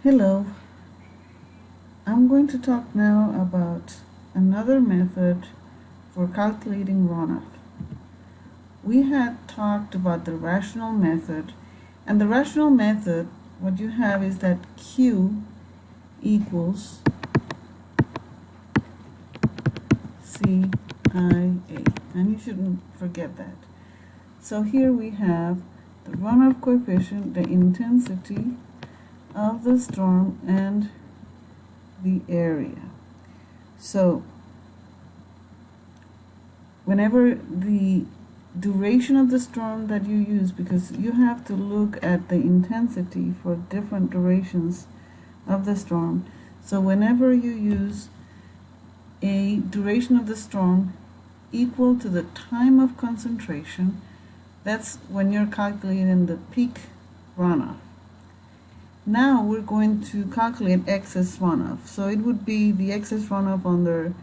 Hello, I'm going to talk now about another method for calculating runoff. We had talked about the rational method, and the rational method, what you have is that Q equals CIA, and you shouldn't forget that. So here we have the runoff coefficient, the intensity of the storm, and the area. So whenever the duration of the storm that you use, because you have to look at the intensity for different durations of the storm, so whenever you use a duration of the storm equal to the time of concentration, that's when you're calculating the peak runoff. Now we're going to calculate excess runoff. So it would be the excess runoff under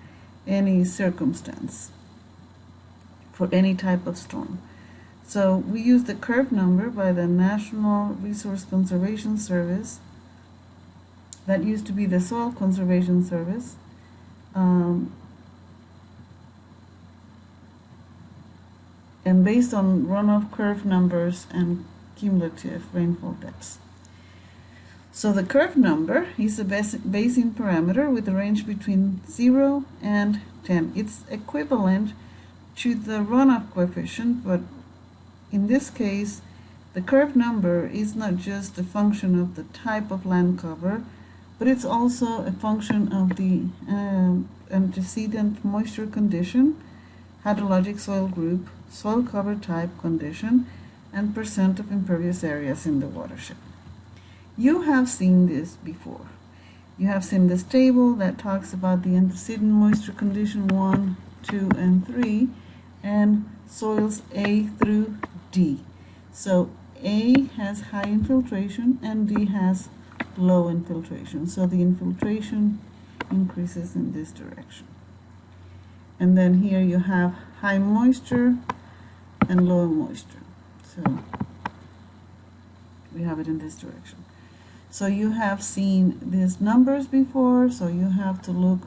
any circumstance for any type of storm. So we use the curve number by the National Resource Conservation Service. That used to be the Soil Conservation Service. And based on runoff curve numbers and cumulative rainfall depths. So the curve number is a Bayesian parameter with a range between 0 and 10. It's equivalent to the runoff coefficient, but in this case, the curve number is not just a function of the type of land cover, but it's also a function of the antecedent moisture condition, hydrologic soil group, soil cover type condition, and percent of impervious areas in the watershed. You have seen this before. You have seen this table that talks about the antecedent moisture condition 1, 2, and 3, and soils A through D. So A has high infiltration and D has low infiltration. So the infiltration increases in this direction. And then here you have high moisture and low moisture. So we have it in this direction. So you have seen these numbers before, so you have to look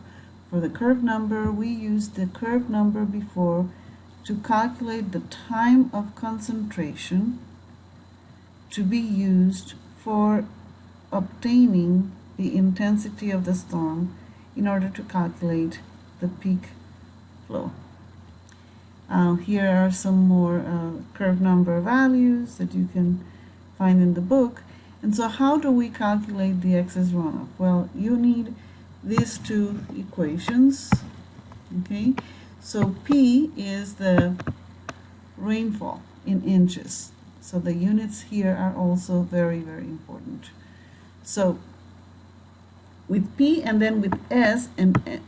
for the curve number. We used the curve number before to calculate the time of concentration to be used for obtaining the intensity of the storm in order to calculate the peak flow. Here are some more curve number values that you can find in the book. And so how do we calculate the excess runoff? Well, you need these two equations, okay? So P is the rainfall in inches. So the units here are also very, very important. So with P and then with S, and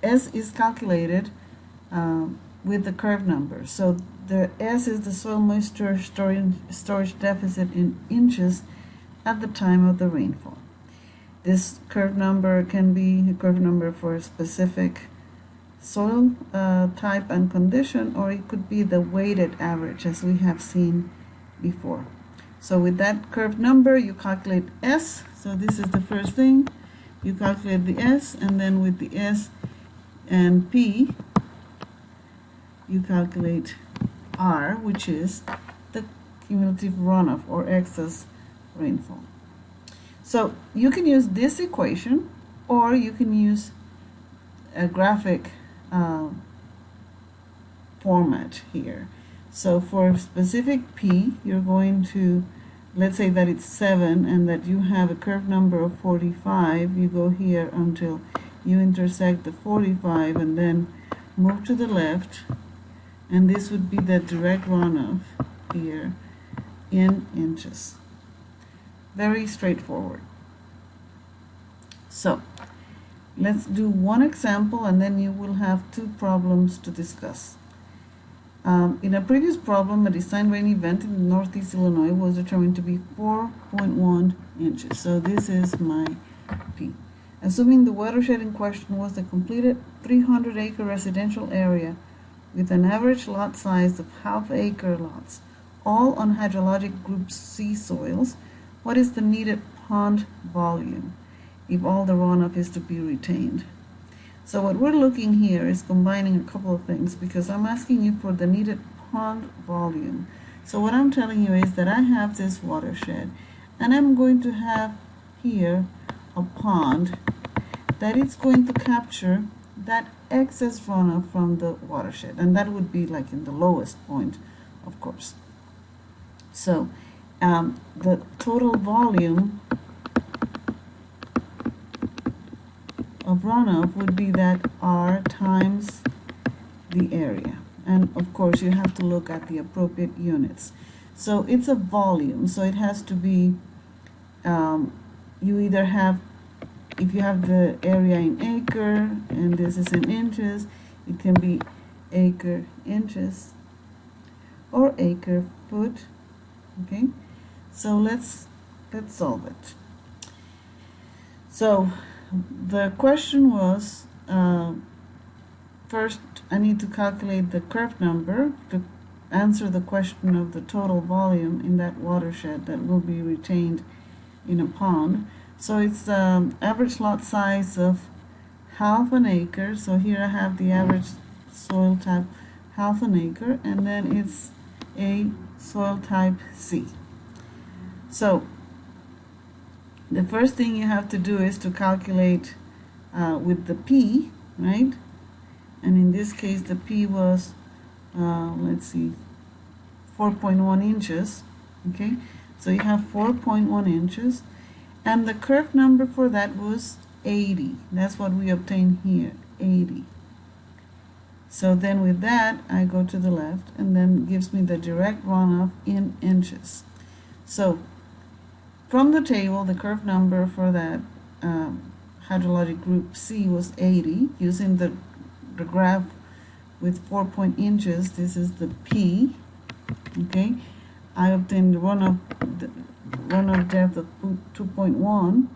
S is calculated with the curve number. So the S is the soil moisture storage deficit in inches at the time of the rainfall. This curve number can be a curve number for a specific soil type and condition, or it could be the weighted average as we have seen before. So with that curve number you calculate S. So this is the first thing. You calculate the S, and then with the S and P you calculate R, which is the cumulative runoff or excess rainfall. So you can use this equation, or you can use a graphic format here. So for specific P, you're going to, let's say that it's 7 and that you have a curve number of 45. You go here until you intersect the 45 and then move to the left, and this would be the direct runoff here in inches. Very straightforward. So let's do one example, and then you will have two problems to discuss. In a previous problem, a design rain event in northeast Illinois was determined to be 4.1 inches. So this is my P. Assuming the watershed in question was the completed 300-acre residential area with an average lot size of half-acre lots, all on hydrologic group C soils, what is the needed pond volume if all the runoff is to be retained. So what we're looking here is combining a couple of things, because I'm asking you for the needed pond volume. So what I'm telling you is that I have this watershed, and I'm going to have here a pond that is going to capture that excess runoff from the watershed, and that would be like in the lowest point, of course. So the total volume of runoff would be that R times the area, and of course you have to look at the appropriate units. So it's a volume, so it has to be you either have, if you have the area in acre and this is in inches, it can be acre inches or acre foot. Okay, so let's solve it. So the question was, first I need to calculate the curve number to answer the question of the total volume in that watershed that will be retained in a pond. So it's average lot size of half an acre. So here I have the average soil type half an acre, and then it's a soil type C. So the first thing you have to do is to calculate with the P, right? And in this case the P was let's see, 4.1 inches. Okay, so you have 4.1 inches, and the curve number for that was 80. That's what we obtained here, 80. So then with that I go to the left, and then gives me the direct runoff in inches. So from the table, the curve number for that hydrologic group C was 80. Using the graph with 4 inches, this is the P. Okay, I obtained the runoff depth of 2.1.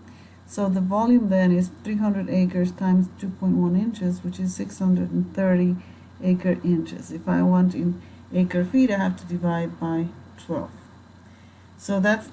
So the volume then is 300 acres times 2.1 inches, which is 630 acre inches. If I want in acre feet, I have to divide by 12. So that's